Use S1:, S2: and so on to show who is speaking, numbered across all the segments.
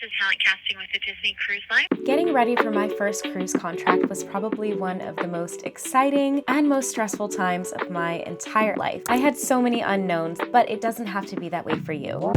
S1: to talent casting with the Disney Cruise Line.
S2: Getting ready for my first cruise contract was probably one of the most exciting and most stressful times of my entire life. I had so many unknowns, but it doesn't have to be that way for you.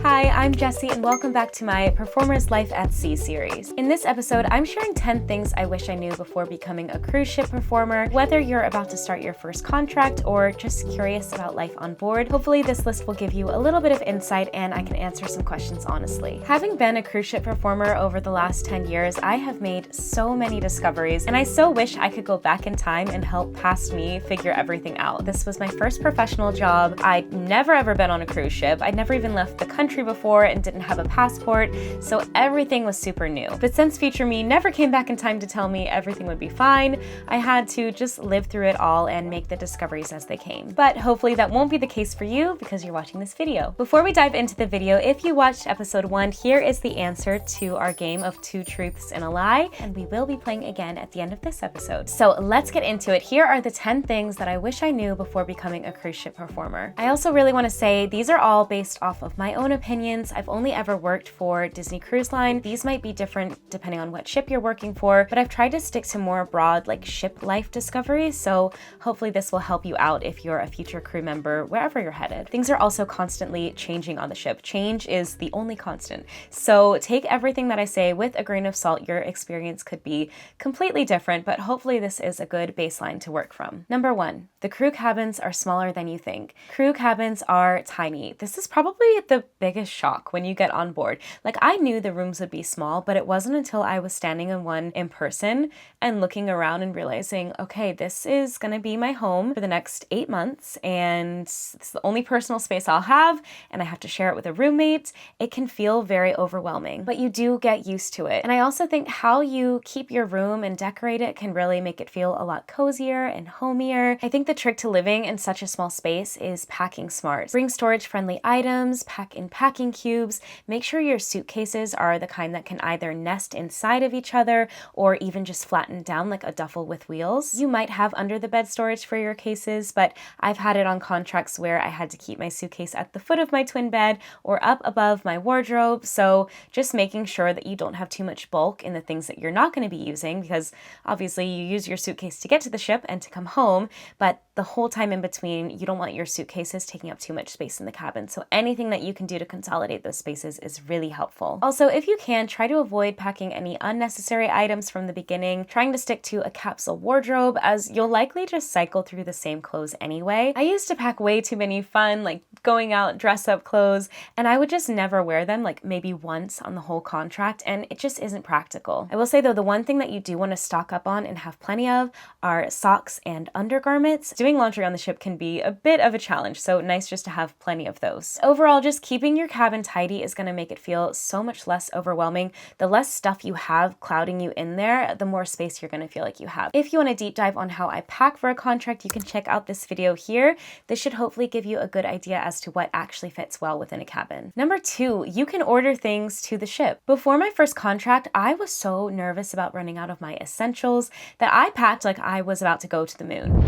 S2: Hi, I'm Jessie and welcome back to my Performer's Life at Sea series. In this episode, I'm sharing 10 things I wish I knew before becoming a cruise ship performer. Whether you're about to start your first contract or just curious about life on board, hopefully this list will give you a little bit of insight and I can answer some questions honestly. Having been a cruise ship performer over the last 10 years, I have made so many discoveries and I so wish I could go back in time and help past me figure everything out. This was my first professional job. I'd never ever been on a cruise ship. I'd never even left the country before and didn't have a passport, so everything was super new. But since future me never came back in time to tell me everything would be fine, I had to just live through it all and make the discoveries as they came. But hopefully that won't be the case for you because you're watching this video. Before we dive into the video, if you watched episode 1, here is the answer to our game of 2 truths and a lie, and we will be playing again at the end of this episode. So let's get into it. Here are the 10 things that I wish I knew before becoming a cruise ship performer. I also really want to say these are all based off of my own opinions. I've only ever worked for Disney Cruise Line. These might be different depending on what ship you're working for, but I've tried to stick to more broad like ship life discoveries, so hopefully this will help you out if you're a future crew member wherever you're headed. Things are also constantly changing on the ship. Change is the only constant. So take everything that I say with a grain of salt. Your experience could be completely different, but hopefully this is a good baseline to work from. Number 1, the crew cabins are smaller than you think. Crew cabins are tiny. This is probably the biggest shock when you get on board. Like, I knew the rooms would be small, but it wasn't until I was standing in one in person and looking around and realizing, okay, this is gonna be my home for the next 8 months and it's the only personal space I'll have and I have to share it with a roommate. It can feel very overwhelming, but you do get used to it. And I also think how you keep your room and decorate it can really make it feel a lot cozier and homier. I think the trick to living in such a small space is packing smart. Bring storage-friendly items, pack in packing cubes. Make sure your suitcases are the kind that can either nest inside of each other or even just flatten down like a duffel with wheels. You might have under the bed storage for your cases, but I've had it on contracts where I had to keep my suitcase at the foot of my twin bed or up above my wardrobe. So just making sure that you don't have too much bulk in the things that you're not going to be using, because obviously you use your suitcase to get to the ship and to come home, but the whole time in between, you don't want your suitcases taking up too much space in the cabin. So anything that you can do to consolidate those spaces is really helpful. Also, if you can, try to avoid packing any unnecessary items from the beginning, trying to stick to a capsule wardrobe as you'll likely just cycle through the same clothes anyway. I used to pack way too many fun, like going out dress up clothes, and I would just never wear them, like maybe once on the whole contract, and it just isn't practical. I will say though, the one thing that you do want to stock up on and have plenty of are socks and undergarments. Doing laundry on the ship can be a bit of a challenge, so nice just to have plenty of those. Overall, just keeping your cabin tidy is going to make it feel so much less overwhelming. The less stuff you have clouding you in there, the more space you're going to feel like you have. If you want a deep dive on how I pack for a contract, you can check out this video here. This should hopefully give you a good idea as to what actually fits well within a cabin. Number 2, you can order things to the ship. Before my first contract, I was so nervous about running out of my essentials that I packed like I was about to go to the moon.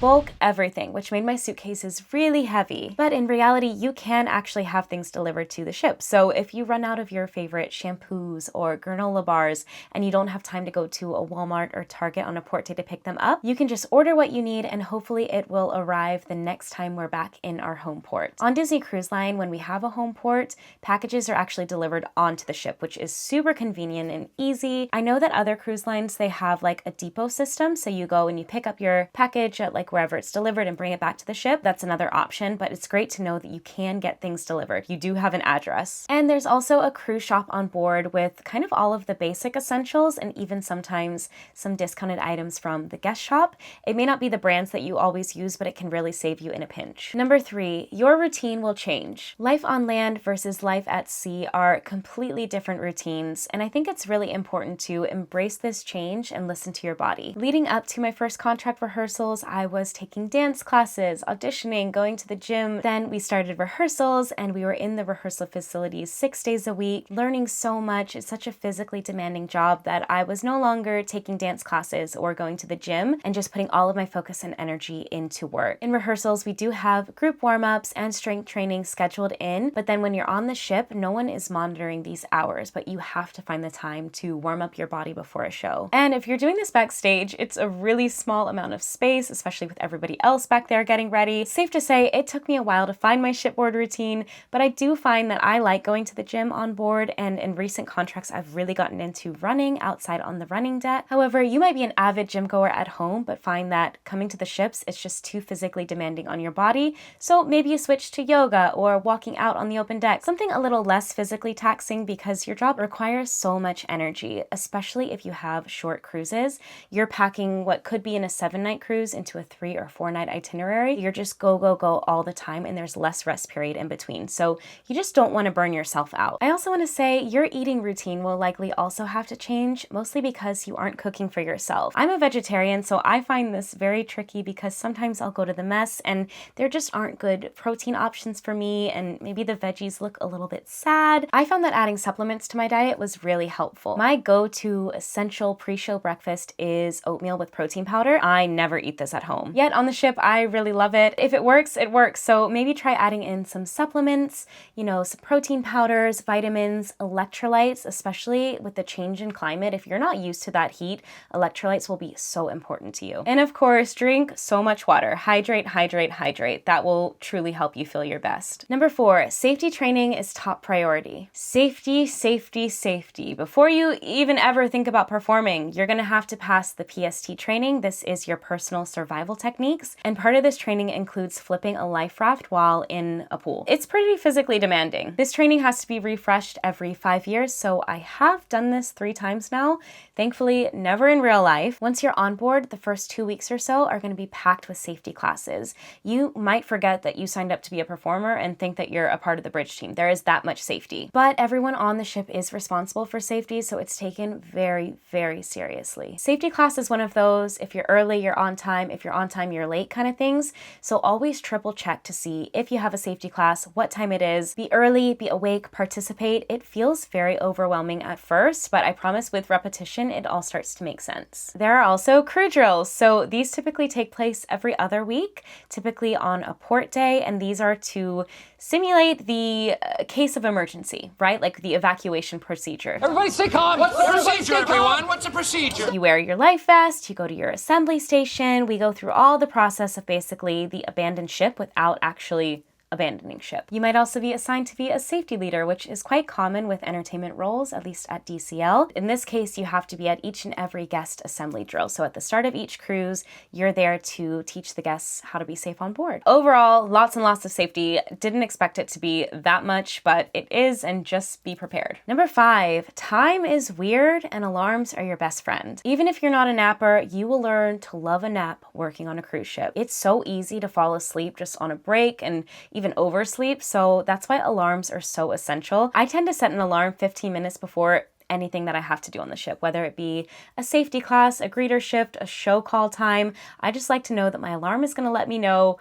S2: Bulk everything, which made my suitcases really heavy. But in reality, you can actually have things delivered to the ship. So if you run out of your favorite shampoos or granola bars and you don't have time to go to a Walmart or Target on a port day to pick them up, you can just order what you need and hopefully it will arrive the next time we're back in our home port. On Disney Cruise Line, when we have a home port, packages are actually delivered onto the ship, which is super convenient and easy. I know that other cruise lines, they have like a depot system. So you go and you pick up your package at like wherever it's delivered and bring it back to the ship. That's another option, but it's great to know that you can get things delivered. You do have an address. And there's also a cruise shop on board with kind of all of the basic essentials and even sometimes some discounted items from the guest shop. It may not be the brands that you always use, but it can really save you in a pinch. Number 3, your routine will change. Life on land versus life at sea are completely different routines, and I think it's really important to embrace this change and listen to your body. Leading up to my first contract rehearsals, I was taking dance classes, auditioning, going to the gym. Then we started rehearsals and we were in the rehearsal facilities 6 days a week, learning so much. It's such a physically demanding job that I was no longer taking dance classes or going to the gym and just putting all of my focus and energy into work. In rehearsals, we do have group warm-ups and strength training scheduled in, but then when you're on the ship, no one is monitoring these hours, but you have to find the time to warm up your body before a show. And if you're doing this backstage, it's a really small amount of space, especially with everybody else back there getting ready. Safe to say, it took me a while to find my shipboard routine, but I do find that I like going to the gym on board, and in recent contracts, I've really gotten into running outside on the running deck. However, you might be an avid gym goer at home, but find that coming to the ships, it's just too physically demanding on your body. So maybe you switch to yoga or walking out on the open deck, something a little less physically taxing because your job requires so much energy, especially if you have short cruises. You're packing what could be in a 7-night cruise into a 3 or 4-night itinerary. You're just go, go, go all the time, and there's less rest period in between. So you just don't want to burn yourself out. I also want to say your eating routine will likely also have to change, mostly because you aren't cooking for yourself. I'm a vegetarian, so I find this very tricky because sometimes I'll go to the mess and there just aren't good protein options for me, and maybe the veggies look a little bit sad. I found that adding supplements to my diet was really helpful. My go-to essential pre-show breakfast is oatmeal with protein powder. I never eat this at home. Yet on the ship, I really love it. If it works, it works. So maybe try adding in some supplements, some protein powders, vitamins, electrolytes, especially with the change in climate. If you're not used to that heat, electrolytes will be so important to you. And of course, drink so much water. Hydrate, hydrate, hydrate. That will truly help you feel your best. Number 4, safety training is top priority. Safety, safety, safety. Before you even ever think about performing, you're gonna have to pass the PST training. This is your personal survival techniques. And part of this training includes flipping a life raft while in a pool. It's pretty physically demanding. This training has to be refreshed every 5 years, so I have done this 3 times now. Thankfully, never in real life. Once you're on board, the first 2 weeks or so are gonna be packed with safety classes. You might forget that you signed up to be a performer and think that you're a part of the bridge team. There is that much safety. But everyone on the ship is responsible for safety, so it's taken very, very seriously. Safety class is one of those, if you're early, you're on time, if you're on time, you're late kind of things. So always triple check to see if you have a safety class, what time it is. Be early, be awake, participate. It feels very overwhelming at first, but I promise with repetition, it all starts to make sense. There are also crew drills. So these typically take place every other week, typically on a port day, and these are to simulate the case of emergency, right? Like the evacuation procedure.
S3: Everybody stay calm! What's the procedure, everyone? What's the procedure?
S2: You wear your life vest, you go to your assembly station, we go through all the process of basically the abandoned ship without actually abandoning ship. You might also be assigned to be a safety leader, which is quite common with entertainment roles, at least at DCL. In this case, you have to be at each and every guest assembly drill. So at the start of each cruise, you're there to teach the guests how to be safe on board. Overall, lots and lots of safety. Didn't expect it to be that much, but it is, and just be prepared. Number 5, time is weird and alarms are your best friend. Even if you're not a napper, you will learn to love a nap working on a cruise ship. It's so easy to fall asleep just on a break and even oversleep, so that's why alarms are so essential. I tend to set an alarm 15 minutes before anything that I have to do on the ship, whether it be a safety class, a greeter shift, a show call time. I just like to know that my alarm is going to let me know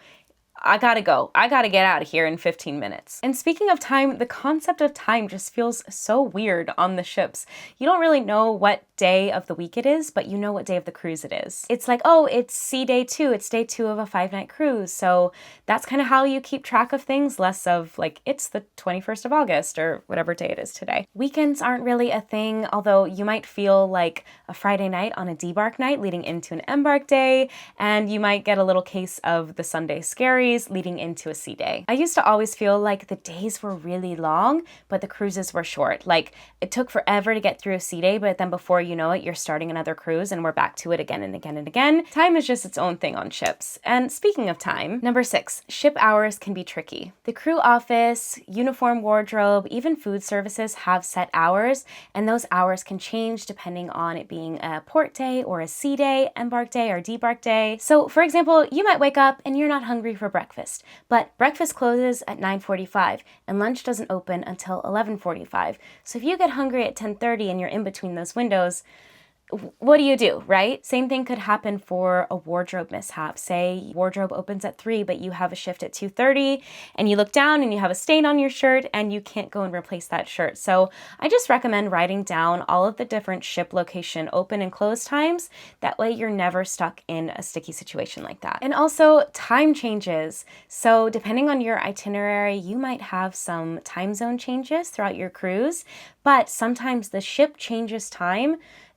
S2: I gotta go. I gotta get out of here in 15 minutes. And speaking of time, the concept of time just feels so weird on the ships. You don't really know what day of the week it is, but you know what day of the cruise it is. It's like, oh, it's sea day 2. It's day 2 of a 5-night cruise. So that's kind of how you keep track of things, less of like, it's the 21st of August or whatever day it is today. Weekends aren't really a thing, although you might feel like a Friday night on a debark night leading into an embark day, and you might get a little case of the Sunday scaries leading into a sea day. I used to always feel like the days were really long, but the cruises were short. Like it took forever to get through a sea day, but then before you know it, you're starting another cruise and we're back to it again and again and again. Time is just its own thing on ships. And speaking of time, number 6, ship hours can be tricky. The crew office, uniform wardrobe, even food services have set hours, and those hours can change depending on it being a port day or a sea day, embark day or debark day. So for example, you might wake up and you're not hungry for breakfast, but breakfast closes at 9:45 and lunch doesn't open until 11:45. So if you get hungry at 10:30 and you're in between those windows, what do, right? Same thing could happen for a wardrobe mishap. Say wardrobe opens at 3, but you have a shift at 2:30 and you look down and you have a stain on your shirt and you can't go and replace that shirt. So I just recommend writing down all of the different ship location open and close times. That way you're never stuck in a sticky situation like that. And also time changes. So depending on your itinerary, you might have some time zone changes throughout your cruise, but sometimes the ship changes time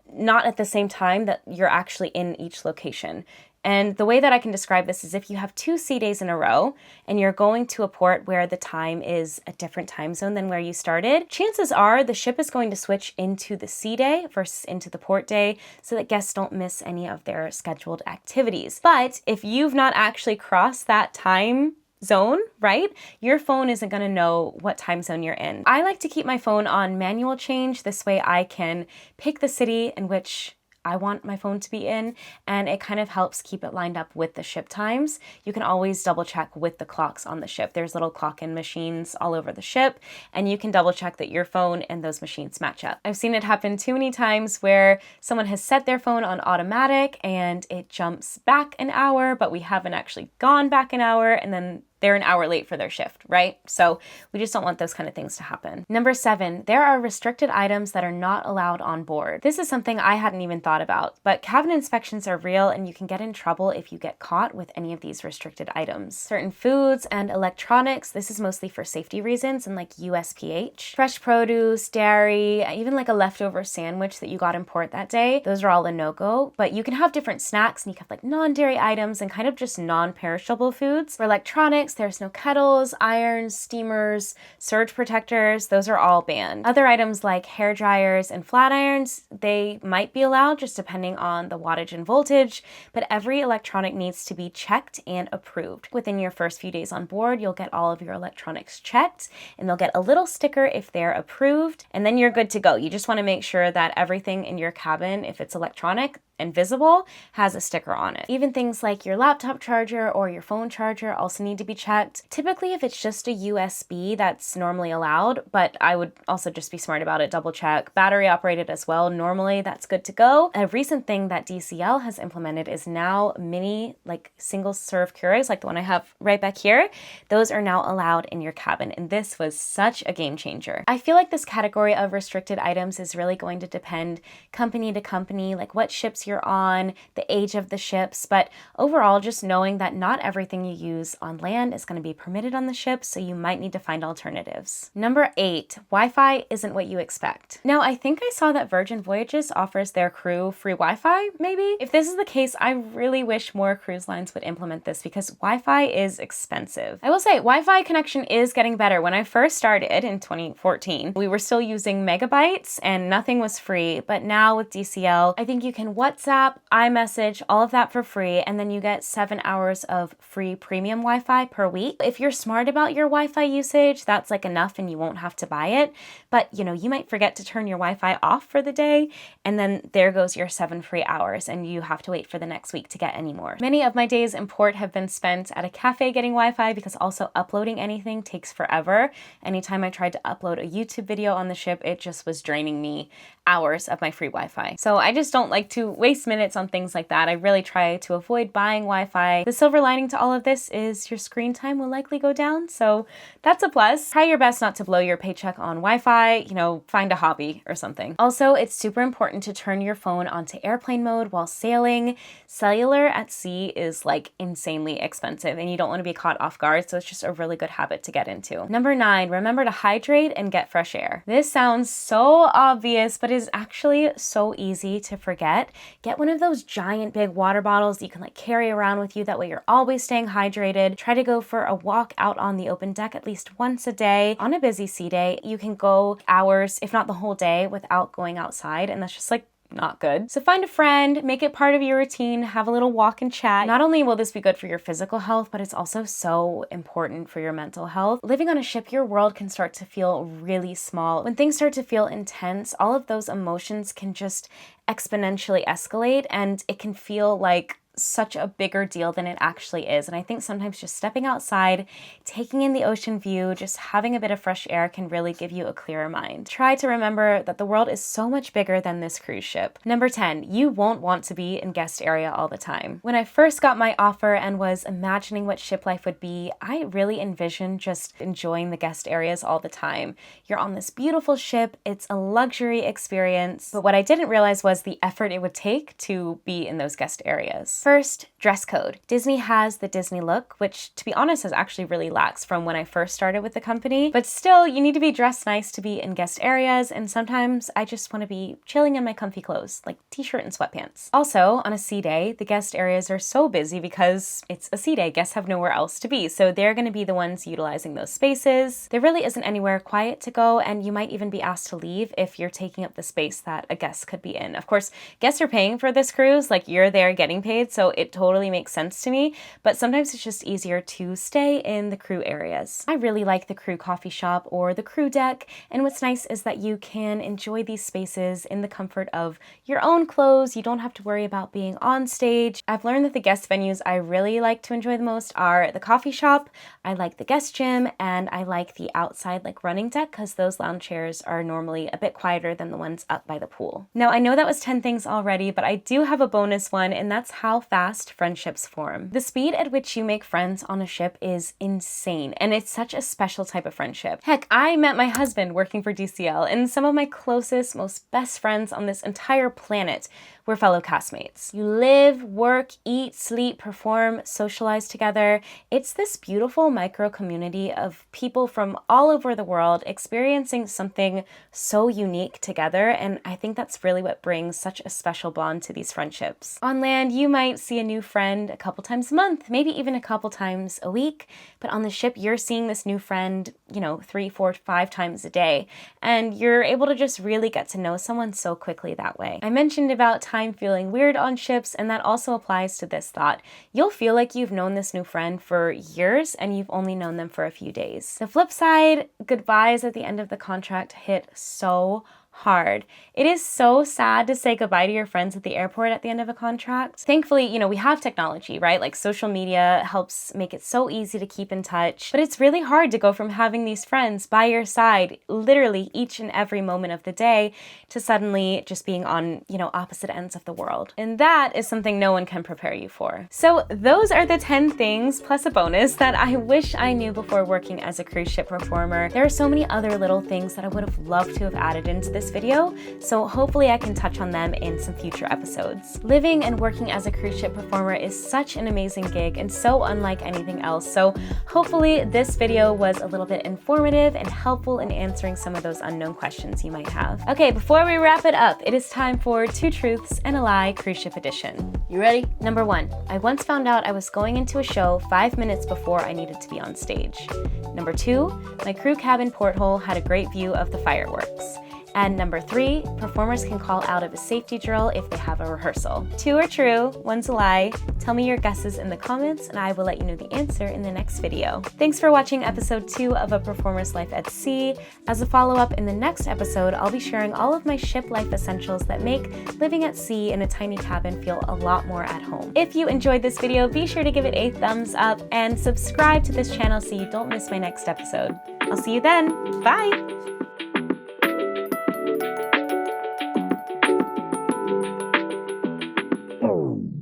S2: not at the same time that you're actually in each location. And the way that I can describe this is if you have 2 sea days in a row and you're going to a port where the time is a different time zone than where you started, chances are the ship is going to switch into the sea day versus into the port day so that guests don't miss any of their scheduled activities. But if you've not actually crossed that time zone, right? Your phone isn't going to know what time zone you're in. I like to keep my phone on manual change. This way I can pick the city in which I want my phone to be in, and it kind of helps keep it lined up with the ship times. You can always double check with the clocks on the ship. There's little clock-in machines all over the ship, and you can double check that your phone and those machines match up. I've seen it happen too many times where someone has set their phone on automatic and it jumps back an hour, but we haven't actually gone back an hour, and then they're an hour late for their shift, right? So we just don't want those kind of things to happen. Number 7, there are restricted items that are not allowed on board. This is something I hadn't even thought about, but cabin inspections are real and you can get in trouble if you get caught with any of these restricted items. Certain foods and electronics, this is mostly for safety reasons and like USPH. Fresh produce, dairy, even like a leftover sandwich that you got in port that day, those are all a no-go, but you can have different snacks and you can have like non-dairy items and kind of just non-perishable foods. For electronics, there's no kettles, irons, steamers, surge protectors, those are all banned. Other items like hair dryers and flat irons, they might be allowed just depending on the wattage and voltage, but every electronic needs to be checked and approved. Within your first few days on board, you'll get all of your electronics checked and they'll get a little sticker if they're approved, and then you're good to go. You just want to make sure that everything in your cabin, if it's electronic and visible, has a sticker on it. Even things like your laptop charger or your phone charger also need to be checked. Typically, if it's just a USB, that's normally allowed, but I would also just be smart about it, double check. Battery operated as well, normally that's good to go. A recent thing that DCL has implemented is now mini, like single serve Keurigs, like the one I have right back here. Those are now allowed in your cabin, and this was such a game changer. I feel like this category of restricted items is really going to depend company to company, like what ships you're on, the age of the ships, but overall just knowing that not everything you use on land is going to be permitted on the ship, so you might need to find alternatives. Number 8, Wi-Fi isn't what you expect. Now, I think I saw that Virgin Voyages offers their crew free Wi-Fi, maybe? If this is the case, I really wish more cruise lines would implement this because Wi-Fi is expensive. I will say, Wi-Fi connection is getting better. When I first started in 2014, we were still using megabytes and nothing was free, but now with DCL, I think you can WhatsApp, iMessage, all of that for free, and then you get 7 hours of free premium Wi-Fi per week. If you're smart about your Wi-Fi usage, that's like enough and you won't have to buy it. But you might forget to turn your Wi-Fi off for the day, and then there goes your 7 free hours and you have to wait for the next week to get any more. Many of my days in port have been spent at a cafe getting Wi-Fi because also uploading anything takes forever. Anytime I tried to upload a YouTube video on the ship, it just was draining me hours of my free Wi-Fi. So I just don't like to waste minutes on things like that. I really try to avoid buying Wi-Fi. The silver lining to all of this is your screen time will likely go down, so that's a plus. Try your best not to blow your paycheck on Wi-Fi, find a hobby or something. Also, it's super important to turn your phone onto airplane mode while sailing. Cellular at sea is like insanely expensive and you don't want to be caught off guard, so it's just a really good habit to get into. Number 9, remember to hydrate and get fresh air. This sounds so obvious, but is actually so easy to forget. Get one of those giant big water bottles that you can carry around with you. That way you're always staying hydrated. Try to go for a walk out on the open deck at least once a day. On a busy sea day, you can go hours, if not the whole day, without going outside, and that's just not good. So find a friend, make it part of your routine, have a little walk and chat. Not only will this be good for your physical health, but it's also so important for your mental health. Living on a ship, your world can start to feel really small. When things start to feel intense, all of those emotions can just exponentially escalate, and it can feel like such a bigger deal than it actually is. And I think sometimes just stepping outside, taking in the ocean view, just having a bit of fresh air can really give you a clearer mind. Try to remember that the world is so much bigger than this cruise ship. Number 10, you won't want to be in guest area all the time. When I first got my offer and was imagining what ship life would be, I really envisioned just enjoying the guest areas all the time. You're on this beautiful ship, it's a luxury experience, but what I didn't realize was the effort it would take to be in those guest areas. First, dress code. Disney has the Disney look, which to be honest has actually really lax from when I first started with the company, but still you need to be dressed nice to be in guest areas, and sometimes I just want to be chilling in my comfy clothes, like t-shirt and sweatpants. Also, on a sea day, the guest areas are so busy because it's a sea day, guests have nowhere else to be, so they're going to be the ones utilizing those spaces. There really isn't anywhere quiet to go, and you might even be asked to leave if you're taking up the space that a guest could be in. Of course, guests are paying for this cruise, like you're there getting paid, so it totally makes sense to me, but sometimes it's just easier to stay in the crew areas. I really like the crew coffee shop or the crew deck, and what's nice is that you can enjoy these spaces in the comfort of your own clothes. You don't have to worry about being on stage. I've learned that the guest venues I really like to enjoy the most are the coffee shop, I like the guest gym, and I like the outside like running deck because those lounge chairs are normally a bit quieter than the ones up by the pool. Now I know that was 10 things already, but I do have a bonus one, and that's how fast friendships form. The speed at which you make friends on a ship is insane, and it's such a special type of friendship. Heck, I met my husband working for DCL, and some of my closest, most best friends on this entire planet were fellow castmates. You live, work, eat, sleep, perform, socialize together. It's this beautiful micro community of people from all over the world experiencing something so unique together, and I think that's really what brings such a special bond to these friendships. On land, you might see a new friend a couple times a month, maybe even a couple times a week, but on the ship, you're seeing this new friend, 3, 4, 5 times a day, and you're able to just really get to know someone so quickly that way. I mentioned about time feeling weird on ships, and that also applies to this thought. You'll feel like you've known this new friend for years and you've only known them for a few days. The flip side, goodbyes at the end of the contract hit so hard. It is so sad to say goodbye to your friends at the airport at the end of a contract. Thankfully, we have technology, right? Like social media helps make it so easy to keep in touch, but it's really hard to go from having these friends by your side literally each and every moment of the day to suddenly just being on, opposite ends of the world. And that is something no one can prepare you for. So those are the 10 things plus a bonus that I wish I knew before working as a cruise ship performer. There are so many other little things that I would have loved to have added into this video, so hopefully I can touch on them in some future episodes. Living and working as a cruise ship performer is such an amazing gig and so unlike anything else, so hopefully this video was a little bit informative and helpful in answering some of those unknown questions you might have. Okay, before we wrap it up, it is time for 2 Truths and a Lie Cruise Ship Edition. You ready? Number 1, I once found out I was going into a show 5 minutes before I needed to be on stage. Number 2, my crew cabin porthole had a great view of the fireworks. And number 3, performers can call out of a safety drill if they have a rehearsal. 2 are true, 1's a lie. Tell me your guesses in the comments and I will let you know the answer in the next video. Thanks for watching episode 2 of A Performer's Life at Sea. As a follow-up, in the next episode, I'll be sharing all of my ship life essentials that make living at sea in a tiny cabin feel a lot more at home. If you enjoyed this video, be sure to give it a thumbs up and subscribe to this channel so you don't miss my next episode. I'll see you then. Bye!